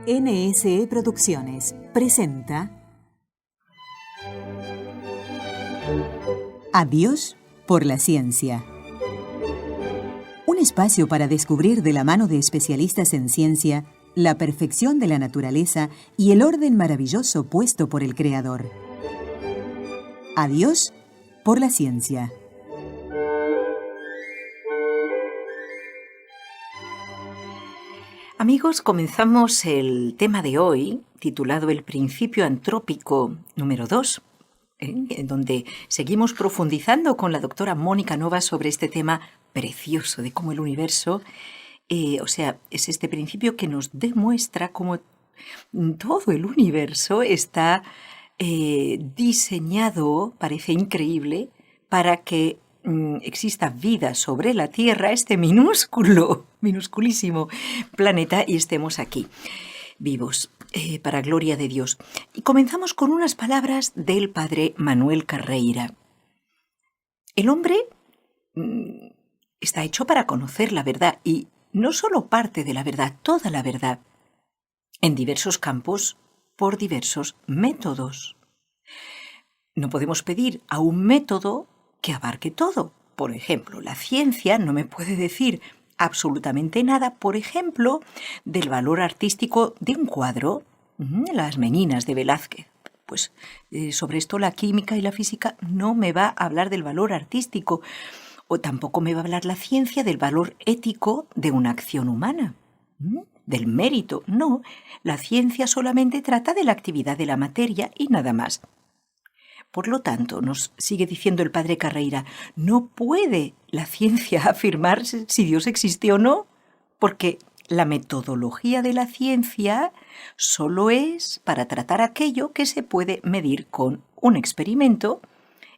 NSE Producciones presenta Adiós por la ciencia. Un espacio para descubrir de la mano de especialistas en ciencia la perfección de la naturaleza y el orden maravilloso puesto por el Creador. Adiós por la ciencia. Amigos, comenzamos el tema de hoy, titulado El principio antrópico número 2, en donde seguimos profundizando con la doctora Mónica Nova sobre este tema precioso de cómo el universo, es este principio que nos demuestra cómo todo el universo está diseñado, parece increíble, para que exista vida sobre la Tierra, este minusculísimo planeta, y estemos aquí, vivos, para gloria de Dios. Y comenzamos con unas palabras del padre Manuel Carreira. El hombre está hecho para conocer la verdad, y no solo parte de la verdad, toda la verdad, en diversos campos, por diversos métodos. No podemos pedir a un método que abarque todo. Por ejemplo, la ciencia no me puede decir absolutamente nada, por ejemplo, del valor artístico de un cuadro, Las Meninas de Velázquez. Pues sobre esto la química y la física no me va a hablar del valor artístico, o tampoco me va a hablar la ciencia del valor ético de una acción humana, del mérito. No, la ciencia solamente trata de la actividad de la materia y nada más. Por lo tanto, nos sigue diciendo el padre Carreira, no puede la ciencia afirmar si Dios existe o no, porque la metodología de la ciencia solo es para tratar aquello que se puede medir con un experimento,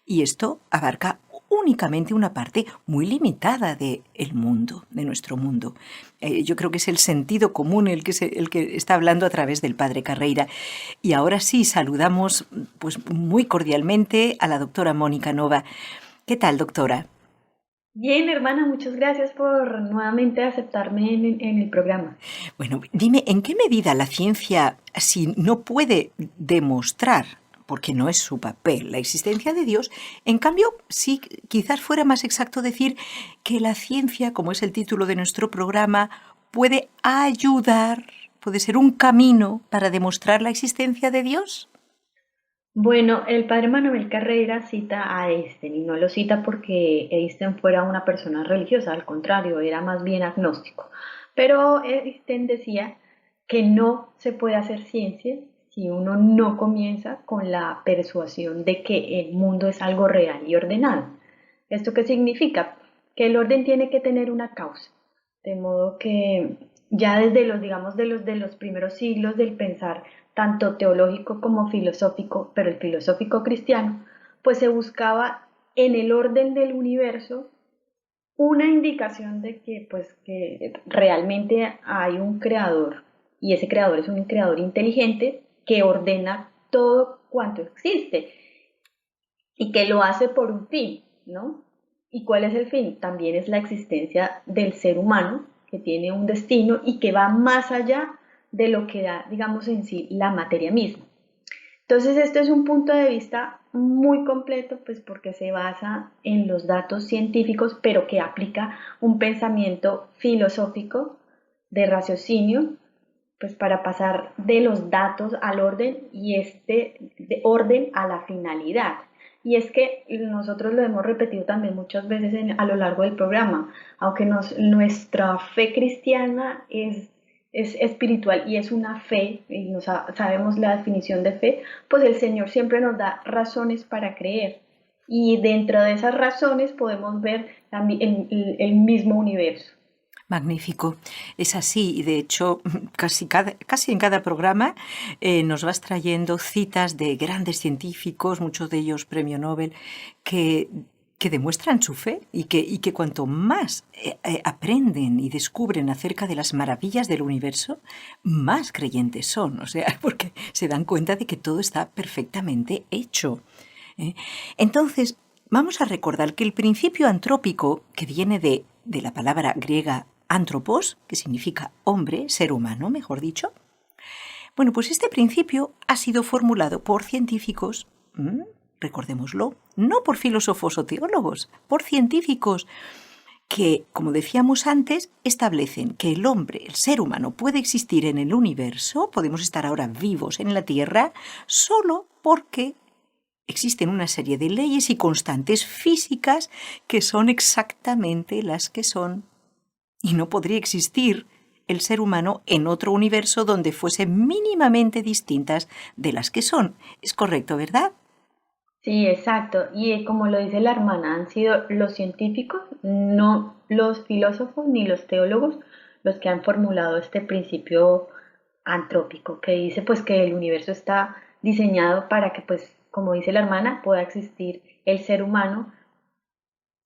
y esto abarca únicamente una parte muy limitada del mundo, de nuestro mundo. Yo creo que es el sentido común el que está hablando a través del padre Carreira. Y ahora sí, saludamos pues muy cordialmente a la doctora Mónica Nova. ¿Qué tal, doctora? Bien, hermana, muchas gracias por nuevamente aceptarme en el programa. Bueno, dime, ¿en qué medida la ciencia, si no puede demostrar, porque no es su papel, la existencia de Dios, en cambio, sí, quizás fuera más exacto decir que la ciencia, como es el título de nuestro programa, puede ayudar, puede ser un camino para demostrar la existencia de Dios? Bueno, el padre Manuel Carreira cita a Einstein y no lo cita porque Einstein fuera una persona religiosa, al contrario, era más bien agnóstico. Pero Einstein decía que no se puede hacer ciencia si uno no comienza con la persuasión de que el mundo es algo real y ordenado. ¿Esto qué significa? Que el orden tiene que tener una causa, de modo que ya desde los primeros siglos del pensar tanto teológico como filosófico, pero el filosófico cristiano, pues se buscaba en el orden del universo una indicación de que realmente hay un creador, y ese creador es un creador inteligente que ordena todo cuanto existe y que lo hace por un fin, ¿no? ¿Y cuál es el fin? También es la existencia del ser humano, que tiene un destino y que va más allá de lo que da, digamos, en sí la materia misma. Entonces, este es un punto de vista muy completo, pues porque se basa en los datos científicos, pero que aplica un pensamiento filosófico de raciocinio, pues para pasar de los datos al orden y de orden a la finalidad. Y es que nosotros lo hemos repetido también muchas veces a lo largo del programa, aunque nuestra fe cristiana es espiritual y es una fe, y sabemos la definición de fe, pues el Señor siempre nos da razones para creer. Y dentro de esas razones podemos ver el mismo universo. Magnífico, es así, y de hecho casi en cada programa nos vas trayendo citas de grandes científicos, muchos de ellos premio Nobel, que demuestran su fe y que cuanto más aprenden y descubren acerca de las maravillas del universo, más creyentes son, o sea, porque se dan cuenta de que todo está perfectamente hecho. Entonces, vamos a recordar que el principio antrópico, que viene de la palabra griega anthropos, que significa hombre, ser humano, mejor dicho, Bueno, pues este principio ha sido formulado por científicos, recordémoslo, no por filósofos o teólogos, por científicos que, como decíamos antes, establecen que el hombre, el ser humano, puede existir en el universo, podemos estar ahora vivos en la Tierra, solo porque existen una serie de leyes y constantes físicas que son exactamente las que son. Y no podría existir el ser humano en otro universo donde fuesen mínimamente distintas de las que son. Es correcto, ¿verdad? Sí, exacto. Y como lo dice la hermana, han sido los científicos, no los filósofos ni los teólogos, los que han formulado este principio antrópico, que dice pues que el universo está diseñado para que pues, como dice la hermana, pueda existir el ser humano.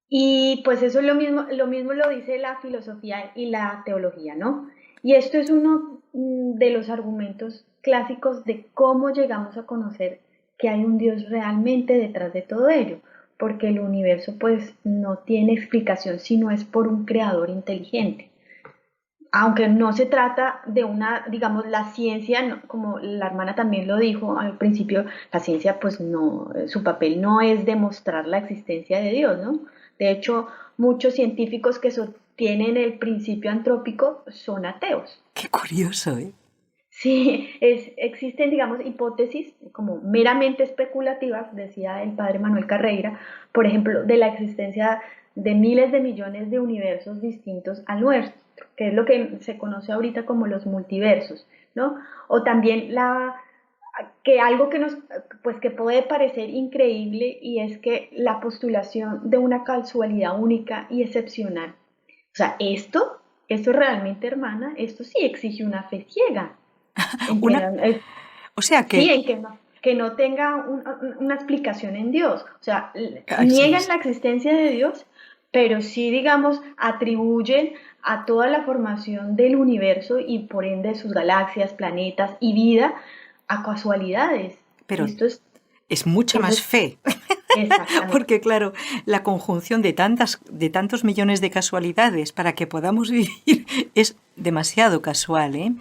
Y pues eso es lo mismo lo dice la filosofía y la teología, ¿no? Y esto es uno de los argumentos clásicos de cómo llegamos a conocer que hay un Dios realmente detrás de todo ello, porque el universo pues no tiene explicación si no es por un creador inteligente. Aunque no se trata de una, digamos, la ciencia, como la hermana también lo dijo al principio, la ciencia pues no, su papel no es demostrar la existencia de Dios, ¿no? De hecho, muchos científicos que sostienen el principio antrópico son ateos. Qué curioso, ¿eh? Sí, existen, digamos, hipótesis como meramente especulativas, decía el padre Manuel Carreira, por ejemplo, de la existencia de miles de millones de universos distintos al nuestro, que es lo que se conoce ahorita como los multiversos, ¿no? O también que algo que pues que puede parecer increíble y es que la postulación de una casualidad única y excepcional. O sea, esto realmente, hermana, esto sí exige una fe ciega. En que, Una, o sea sí, que... en que no tenga una explicación en Dios. O sea, Ay, sí, niegan la existencia de Dios, pero sí, digamos, atribuyen a toda la formación del universo y por ende sus galaxias, planetas y vida a casualidades. Y pero es mucha eso más es fe. exactamente. Porque claro, la conjunción de tantos millones de casualidades para que podamos vivir es demasiado casual, ¿eh?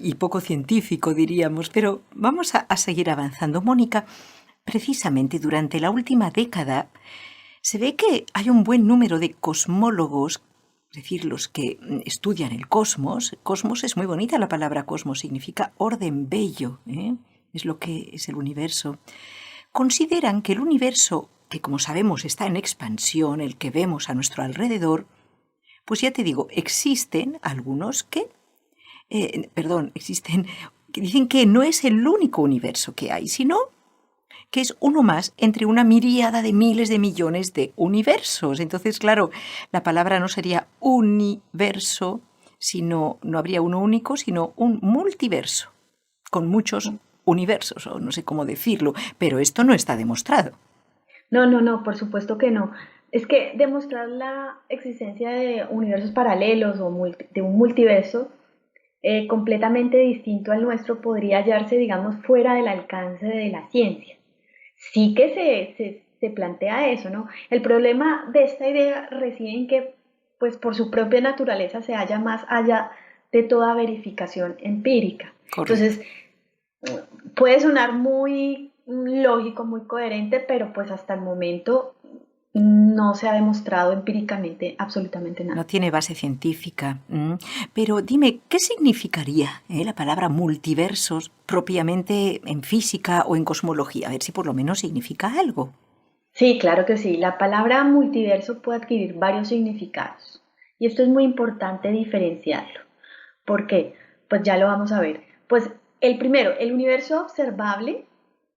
Y poco científico, diríamos. Pero vamos a seguir avanzando. Mónica, precisamente durante la última década se ve que hay un buen número de cosmólogos, es decir, los que estudian el cosmos. Cosmos es muy bonita la palabra cosmos, significa orden bello, ¿eh? Es lo que es el universo. Consideran que el universo, que como sabemos está en expansión, el que vemos a nuestro alrededor, pues ya te digo, existen algunos que, que dicen que no es el único universo que hay, sino que es uno más entre una miríada de miles de millones de universos. Entonces, claro, la palabra no sería universo, sino no habría uno único, sino un multiverso, con muchos universos, o no sé cómo decirlo, pero esto no está demostrado. No, no, no, por supuesto que no. Es que demostrar la existencia de universos paralelos o de un multiverso completamente distinto al nuestro podría hallarse, digamos, fuera del alcance de la ciencia. Sí que se plantea eso, ¿no? El problema de esta idea reside en que, pues por su propia naturaleza, se halla más allá de toda verificación empírica. Correcto. Entonces, puede sonar muy lógico, muy coherente, pero pues hasta el momento no se ha demostrado empíricamente absolutamente No nada. tiene base científica. Pero dime, ¿qué significaría la palabra multiversos propiamente en física o en cosmología? A ver si por lo menos significa algo. Sí, claro que sí. La palabra multiverso puede adquirir varios significados y esto es muy importante diferenciarlo. ¿Por qué? Pues ya lo vamos a ver. Pues el primero, el universo observable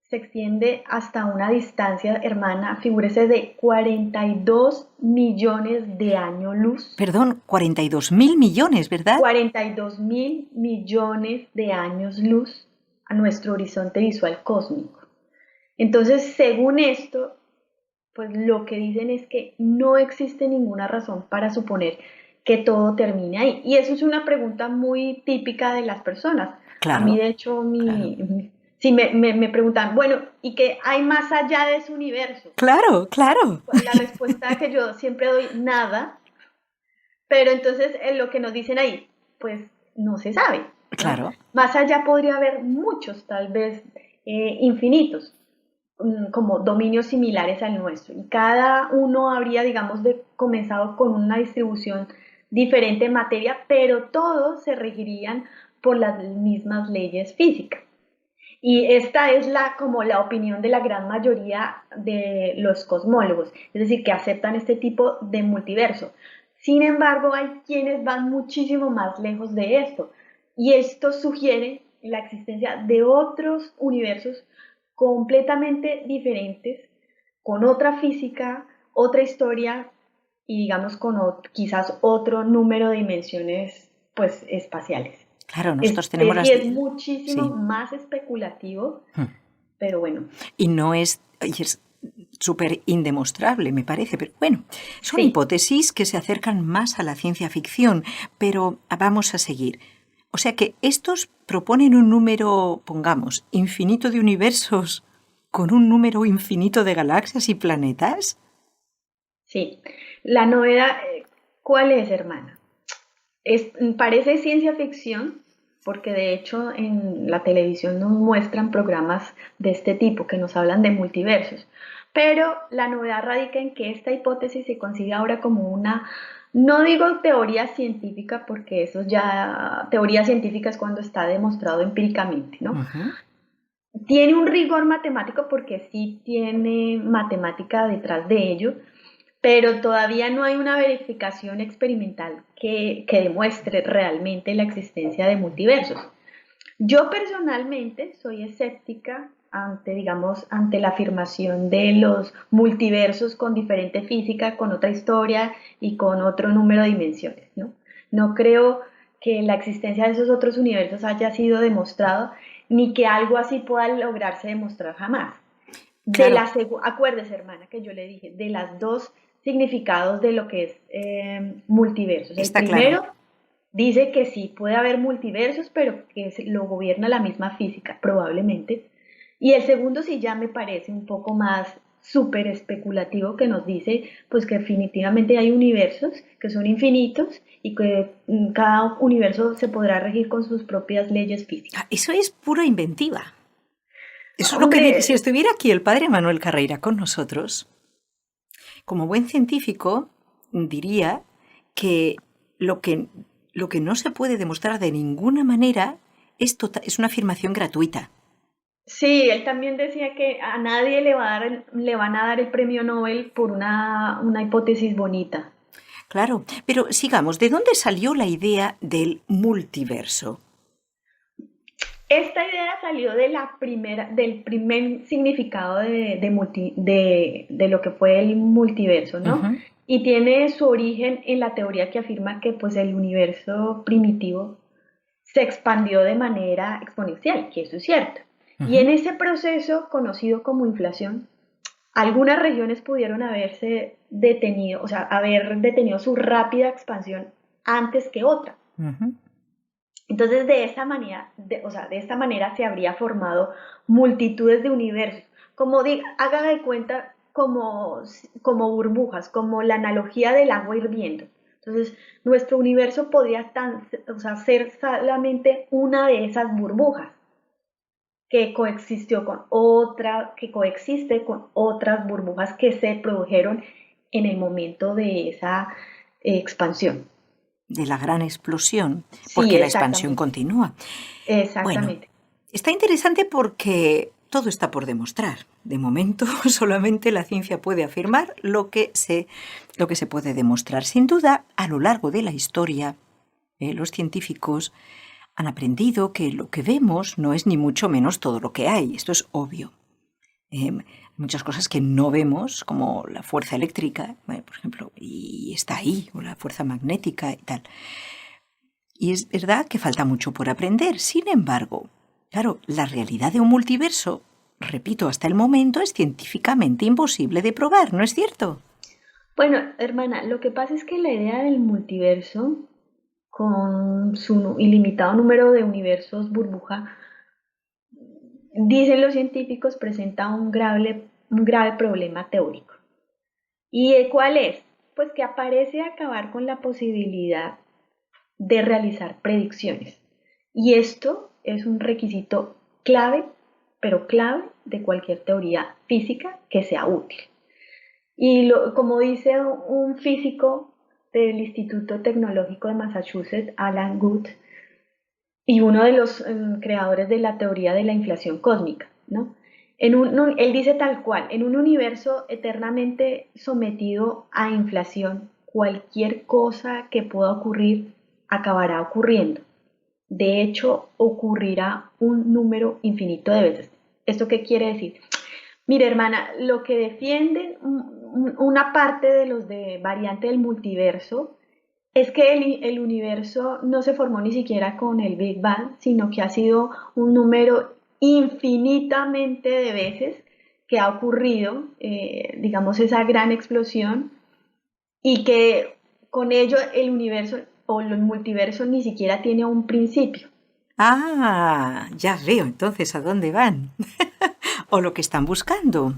se extiende hasta una distancia, hermana, figúrese, de 42 millones de años luz. Perdón, 42.000 millones, ¿verdad? 42 mil millones de años luz a nuestro horizonte visual cósmico. Entonces, según esto, pues lo que dicen es que no existe ninguna razón para suponer que todo termine ahí. Y eso es una pregunta muy típica de las personas. A mí, Claro, de hecho, claro. si me preguntan, bueno, ¿y qué hay más allá de ese universo? Claro, claro. Pues la respuesta que yo siempre doy, nada. Pero entonces lo que nos dicen ahí, pues no se sabe. ¿no? Claro. Más allá podría haber muchos, tal vez infinitos, como dominios similares al nuestro. Y cada uno habría, digamos, comenzado con una distribución diferente en materia, pero todos se regirían por las mismas leyes físicas. Y esta es como la opinión de la gran mayoría de los cosmólogos, es decir, que aceptan este tipo de multiverso. Sin embargo, hay quienes van muchísimo más lejos de esto, y esto sugiere la existencia de otros universos completamente diferentes, con otra física, otra historia y digamos con quizás otro número de dimensiones pues espaciales. Claro, nosotros tenemos Y es muchísimo Sí. más especulativo, pero bueno. Y es súper indemostrable, me parece, pero bueno, son Sí, hipótesis que se acercan más a la ciencia ficción, pero vamos a seguir. O sea que estos proponen un número, pongamos, infinito de universos con un número infinito de galaxias y planetas. sí. La novedad, ¿cuál es, hermana? Parece ciencia ficción, porque de hecho en la televisión nos muestran programas de este tipo que nos hablan de multiversos. Pero la novedad radica en que esta hipótesis se consigue ahora como una, no digo teoría científica, porque eso ya, teoría científica es cuando está demostrado empíricamente, ¿no? Ujú. Tiene un rigor matemático porque sí tiene matemática detrás de ello, pero todavía no hay una verificación experimental que demuestre realmente la existencia de multiversos. Yo personalmente soy escéptica ante, digamos, ante la afirmación de los multiversos con diferente física, con otra historia y con otro número de dimensiones, ¿no? No creo que la existencia de esos otros universos haya sido demostrado, ni que algo así pueda lograrse demostrar jamás. Claro, Acuérdese, hermana, que yo le dije, de las dos significados de lo que es multiversos. El está claro. primero dice que sí puede haber multiversos, pero que lo gobierna la misma física, probablemente. Y el segundo sí ya me parece un poco más súper especulativo, que nos dice pues que definitivamente hay universos que son infinitos y que cada universo se podrá regir con sus propias leyes físicas. Eso es pura inventiva. Eso es lo que si Hombre, estuviera aquí el padre Manuel Carreira con nosotros, como buen científico, diría que lo que, lo que no se puede demostrar de ninguna manera es una afirmación gratuita. sí, él también decía que a nadie le van a dar el premio Nobel por una hipótesis bonita. Claro, pero sigamos, ¿de dónde salió la idea del multiverso? Esta idea salió del primer significado de lo que fue el multiverso, ¿no? Ujú, Y tiene su origen en la teoría que afirma que pues el universo primitivo se expandió de manera exponencial, que eso es cierto. Y ujú. en ese proceso conocido como inflación, algunas regiones pudieron haberse detenido, o sea, haber detenido su rápida expansión antes que otras. Ujú. Entonces, de esta manera se habría formado multitudes de universos. Haga de cuenta como burbujas, como la analogía del agua hirviendo. Entonces, nuestro universo podría ser solamente una de esas burbujas que coexiste con otras burbujas que se produjeron en el momento de esa expansión. De la gran explosión, Sí, porque la expansión exactamente, continúa. Bueno, exactamente. está interesante porque todo está por demostrar. De momento, solamente la ciencia puede afirmar lo que se puede demostrar. Sin duda, a lo largo de la historia, los científicos han aprendido que lo que vemos no es ni mucho menos todo lo que hay. Esto es obvio. Muchas cosas que no vemos, como la fuerza eléctrica, bueno, por ejemplo, y está ahí, o la fuerza magnética y tal. Y es verdad que falta mucho por aprender. Sin embargo, claro, la realidad de un multiverso, repito, hasta el momento es científicamente imposible de probar, ¿no es cierto? Bueno, hermana, lo que pasa es que la idea del multiverso, con su ilimitado número de universos burbuja, dicen los científicos, presenta un grave problema teórico. ¿Y cuál es? Pues que aparece acabar con la posibilidad de realizar predicciones. Y esto es un requisito clave, pero clave de cualquier teoría física que sea útil. Y como dice un físico del Instituto Tecnológico de Massachusetts, Alan Guth, y uno de los creadores de la teoría de la inflación cósmica, ¿no? Él dice tal cual, en un universo eternamente sometido a inflación, cualquier cosa que pueda ocurrir acabará ocurriendo. De hecho, ocurrirá un número infinito de veces. ¿Esto qué quiere decir? Mire, hermana, lo que defienden una parte de los de variante del multiverso es que el universo no se formó ni siquiera con el Big Bang, sino que ha sido un número infinitamente de veces que ha ocurrido, digamos, esa gran explosión y que con ello el universo o el multiverso ni siquiera tiene un principio. Ah, ya veo entonces a dónde van o lo que están buscando.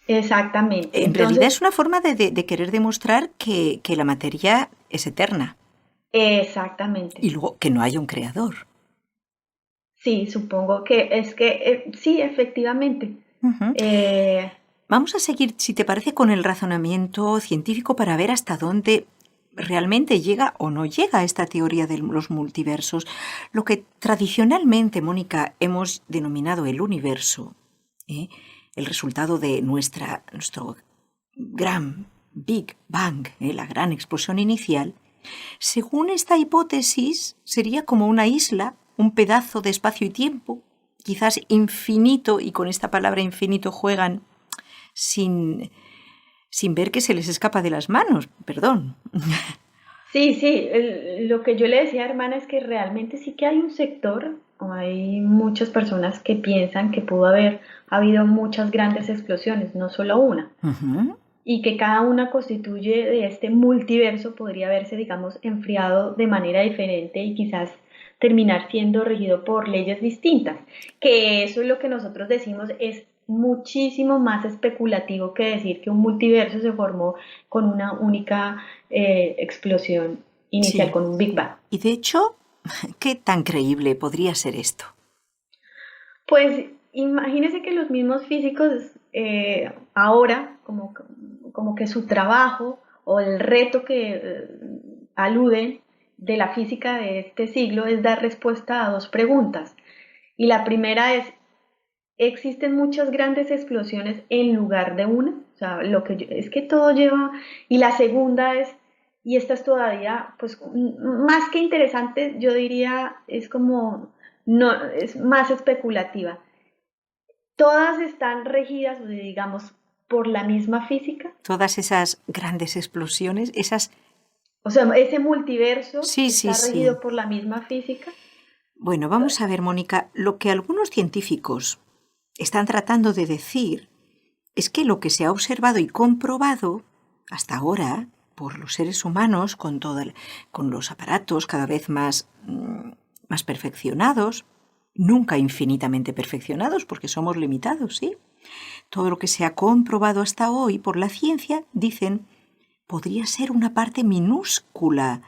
Exactamente. En realidad Entonces, es una forma de querer demostrar que la materia es eterna exactamente. y luego que no hay un creador. Sí, supongo que es que sí, efectivamente. Ujú. Eh, Vamos a seguir, si te parece, con el razonamiento científico para ver hasta dónde realmente llega o no llega esta teoría de los multiversos. Lo que tradicionalmente, Mónica, hemos denominado el universo, ¿eh? El resultado de nuestro gran Big Bang, la gran explosión inicial, según esta hipótesis, sería como una isla, un pedazo de espacio y tiempo, quizás infinito, y con esta palabra infinito juegan sin, sin ver que se les escapa de las manos, perdón. sí, sí, lo que yo le decía, hermana, es que realmente sí que hay un sector, o hay muchas personas que piensan que pudo haber habido muchas grandes explosiones, no solo una, Ujú. y que cada una constituye de este multiverso, podría haberse, digamos, enfriado de manera diferente y quizás terminar siendo regido por leyes distintas, que eso es lo que nosotros decimos es muchísimo más especulativo que decir que un multiverso se formó con una única explosión inicial, Sí. con un Big Bang. Y de hecho, ¿qué tan creíble podría ser esto? Pues imagínese que los mismos físicos ahora, como que su trabajo o el reto que aluden de la física de este siglo es dar respuesta a dos preguntas. Y la primera es, ¿existen muchas grandes explosiones en lugar de una? O sea, es que todo lleva... Y la segunda es, y esta es todavía, pues, más que interesante, yo diría, es como, no, es más especulativa. Todas están regidas, o digamos, por la misma física. Todas esas grandes explosiones, esas... O sea, ese multiverso Sí, sí, está sí. regido por la misma física. Bueno, vamos a ver, Mónica, lo que algunos científicos están tratando de decir es que lo que se ha observado y comprobado hasta ahora por los seres humanos con los aparatos cada vez más perfeccionados, nunca infinitamente perfeccionados porque somos limitados, ¿sí? Todo lo que se ha comprobado hasta hoy por la ciencia, dicen, podría ser una parte minúscula.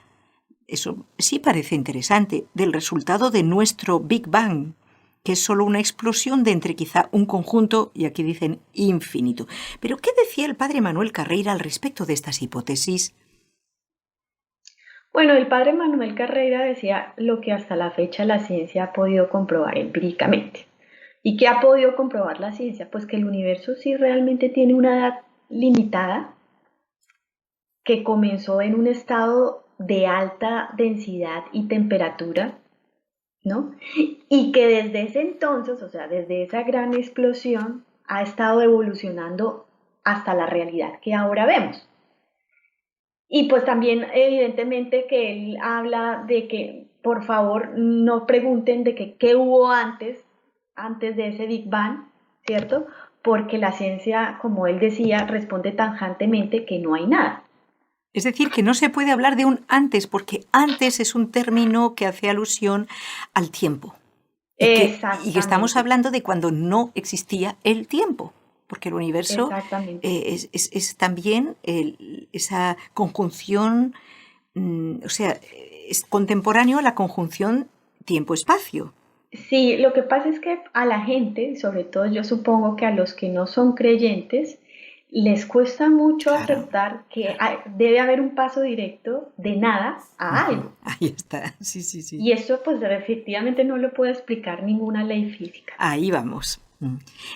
Eso sí parece interesante, del resultado de nuestro Big Bang, que es solo una explosión de entre quizá un conjunto, y aquí dicen infinito. Pero, ¿qué decía el padre Manuel Carreira al respecto de estas hipótesis? Bueno, el padre Manuel Carreira decía lo que hasta la fecha la ciencia ha podido comprobar empíricamente. ¿Y qué ha podido comprobar la ciencia? Pues que el universo sí realmente tiene una edad limitada, que comenzó en un estado de alta densidad y temperatura, ¿no? Y que desde ese entonces, o sea, desde esa gran explosión, ha estado evolucionando hasta la realidad que ahora vemos. Y pues también evidentemente que él habla de que por favor no pregunten de que qué hubo antes de ese Big Bang, ¿cierto? Porque la ciencia, como él decía, responde tajantemente que no hay nada. Es decir, que no se puede hablar de un antes, porque antes es un término que hace alusión al tiempo. Y que estamos Exactamente, hablando de cuando no existía el tiempo, porque el universo exactamente. es también esa conjunción, o sea, es contemporáneo a la conjunción tiempo-espacio. Sí, lo que pasa es que a la gente, sobre todo yo supongo que a los que no son creyentes, les cuesta mucho Claro. aceptar que debe haber un paso directo de nada a Ujú. algo. Ahí está, sí, sí, sí. Y eso pues efectivamente no lo puede explicar ninguna ley física. Ahí vamos.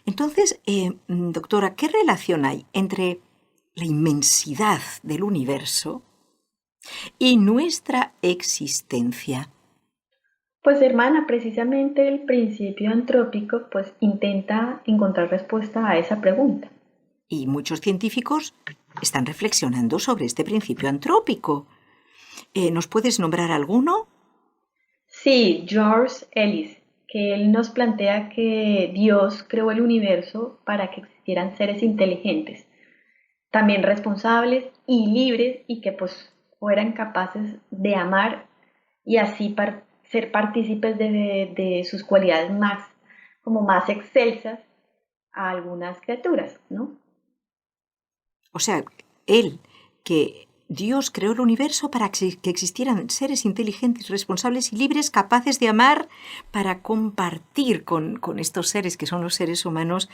Entonces, doctora, ¿qué relación hay entre la inmensidad del universo y nuestra existencia? Pues hermana, precisamente el principio antrópico pues intenta encontrar respuesta a esa pregunta. Y muchos científicos están reflexionando sobre este principio antrópico. ¿Nos puedes nombrar alguno? Sí, George Ellis, que él nos plantea que Dios creó el universo para que existieran seres inteligentes, también responsables y libres y que pues fueran capaces de amar y así ser partícipes de sus cualidades más, como más excelsas a algunas criaturas, ¿no? O sea, él, que Dios creó el universo para que existieran seres inteligentes, responsables y libres, capaces de amar, para compartir con estos seres que son los seres humanos,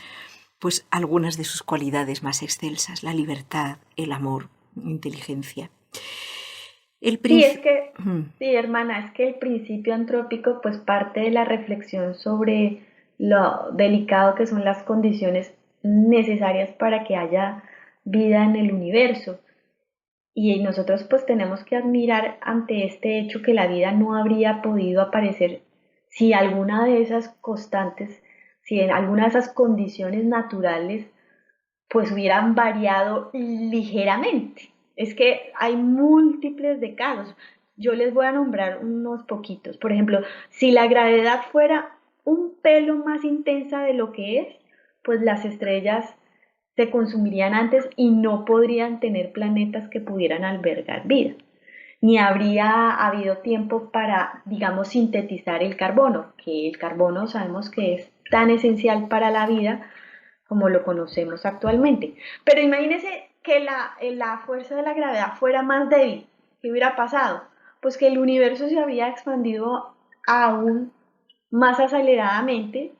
pues algunas de sus cualidades más excelsas, la libertad, el amor, inteligencia. Sí, es que, sí, hermana, es que el principio antrópico pues parte de la reflexión sobre lo delicado que son las condiciones necesarias para que haya vida en el universo. Y nosotros pues tenemos que admirar ante este hecho que la vida no habría podido aparecer si alguna de esas constantes, si en alguna de esas condiciones naturales pues hubieran variado ligeramente. Es que hay múltiples de casos. Yo les voy a nombrar unos poquitos. Por ejemplo, si la gravedad fuera un pelo más intensa de lo que es, pues las estrellas se consumirían antes y no podrían tener planetas que pudieran albergar vida. Ni habría habido tiempo para, digamos, sintetizar el carbono, que el carbono sabemos que es tan esencial para la vida como lo conocemos actualmente. Pero imagínese que la fuerza de la gravedad fuera más débil. ¿Qué hubiera pasado? Pues que el universo se había expandido aún más aceleradamente.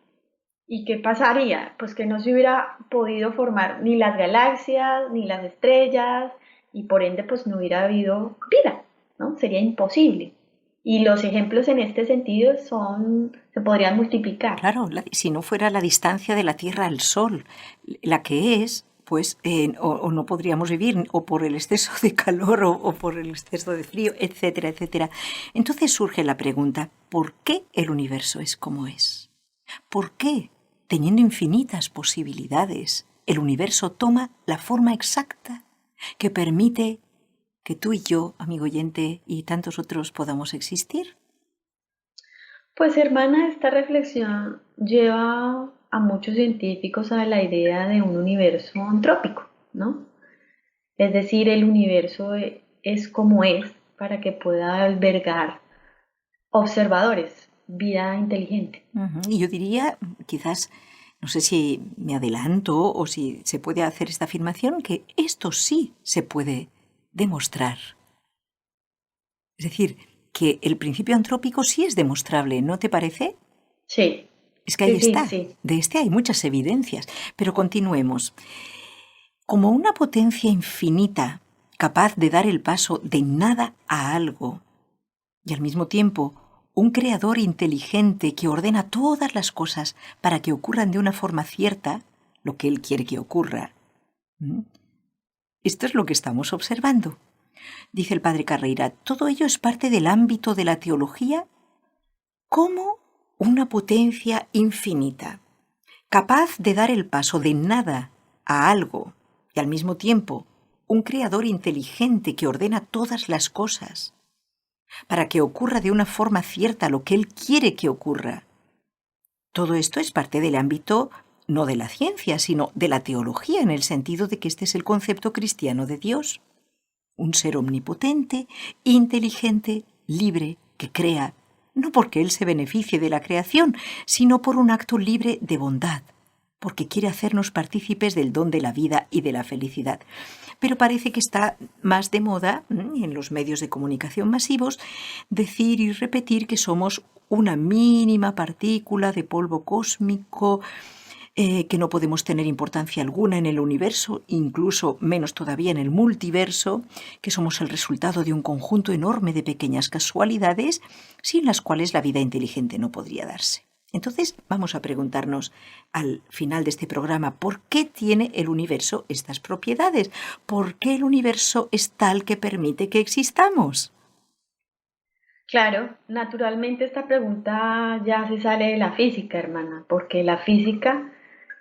¿Y qué pasaría? Pues que no se hubiera podido formar ni las galaxias, ni las estrellas, y por ende pues no hubiera habido vida, ¿no? Sería imposible. Y los ejemplos en este sentido se podrían multiplicar. Claro, si no fuera la distancia de la Tierra al Sol, la que es, pues o no podríamos vivir o por el exceso de calor o por el exceso de frío, etcétera, etcétera. Entonces surge la pregunta, ¿por qué el universo es como es? ¿Por qué, teniendo infinitas posibilidades, el universo toma la forma exacta que permite que tú y yo, amigo oyente, y tantos otros podamos existir? Pues hermana, esta reflexión lleva a muchos científicos a la idea de un universo antrópico, ¿no? Es decir, el universo es como es para que pueda albergar observadores, vida inteligente. Y yo diría, quizás, no sé si me adelanto o si se puede hacer esta afirmación, que esto sí se puede demostrar. Es decir, que el principio antrópico sí es demostrable, ¿no te parece? Sí, Es que ahí sí, sí, está. sí. De este hay muchas evidencias. Pero continuemos. Como una potencia infinita capaz de dar el paso de nada a algo y al mismo tiempo un creador inteligente que ordena todas las cosas para que ocurran de una forma cierta, lo que él quiere que ocurra. Esto es lo que estamos observando. Dice el padre Carreira, todo ello es parte del ámbito de la teología como una potencia infinita, capaz de dar el paso de nada a algo y al mismo tiempo un creador inteligente que ordena todas las cosas para que ocurra de una forma cierta lo que él quiere que ocurra. Todo esto es parte del ámbito no de la ciencia, sino de la teología, en el sentido de que este es el concepto cristiano de Dios. Un ser omnipotente, inteligente, libre, que crea, no porque él se beneficie de la creación, sino por un acto libre de bondad, porque quiere hacernos partícipes del don de la vida y de la felicidad. Pero parece que está más de moda en los medios de comunicación masivos decir y repetir que somos una mínima partícula de polvo cósmico, que no podemos tener importancia alguna en el universo, incluso menos todavía en el multiverso, que somos el resultado de un conjunto enorme de pequeñas casualidades sin las cuales la vida inteligente no podría darse. Entonces vamos a preguntarnos al final de este programa, ¿por qué tiene el universo estas propiedades? ¿Por qué el universo es tal que permite que existamos? Claro, naturalmente esta pregunta ya se sale de la física, hermana, porque la física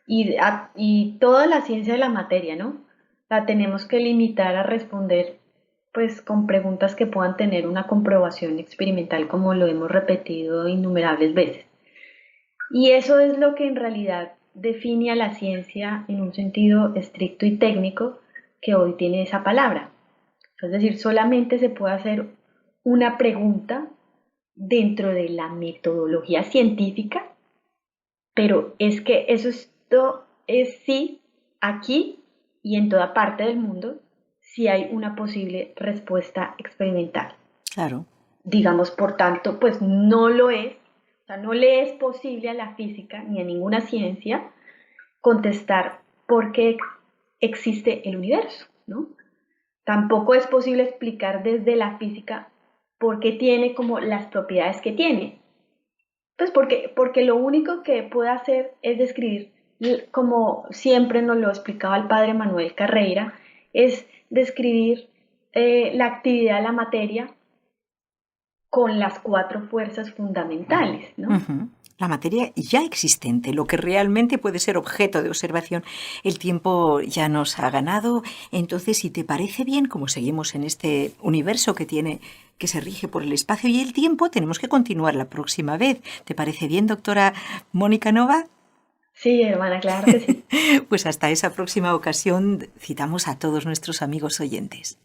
y toda la ciencia de la materia, ¿no? La tenemos que limitar a responder pues con preguntas que puedan tener una comprobación experimental como lo hemos repetido innumerables veces. Y eso es lo que en realidad define a la ciencia en un sentido estricto y técnico que hoy tiene esa palabra. Es decir, solamente se puede hacer una pregunta dentro de la metodología científica, pero es que esto es sí, aquí y en toda parte del mundo, si hay una posible respuesta experimental. Claro. Digamos, por tanto, pues no lo es, o sea, no le es posible a la física ni a ninguna ciencia contestar por qué existe el universo, ¿no? Tampoco es posible explicar desde la física por qué tiene como las propiedades que tiene. Pues porque lo único que puede hacer es describir, como siempre nos lo explicaba el padre Manuel Carreira, es describir la actividad de la materia con las 4 fuerzas fundamentales, ¿no? Uh-huh. La materia ya existente, lo que realmente puede ser objeto de observación. El tiempo ya nos ha ganado, entonces si te parece bien, como seguimos en este universo que se rige por el espacio y el tiempo, tenemos que continuar la próxima vez. ¿Te parece bien, doctora Mónica Nova? Sí, hermana, claro que sí. Pues hasta esa próxima ocasión citamos a todos nuestros amigos oyentes.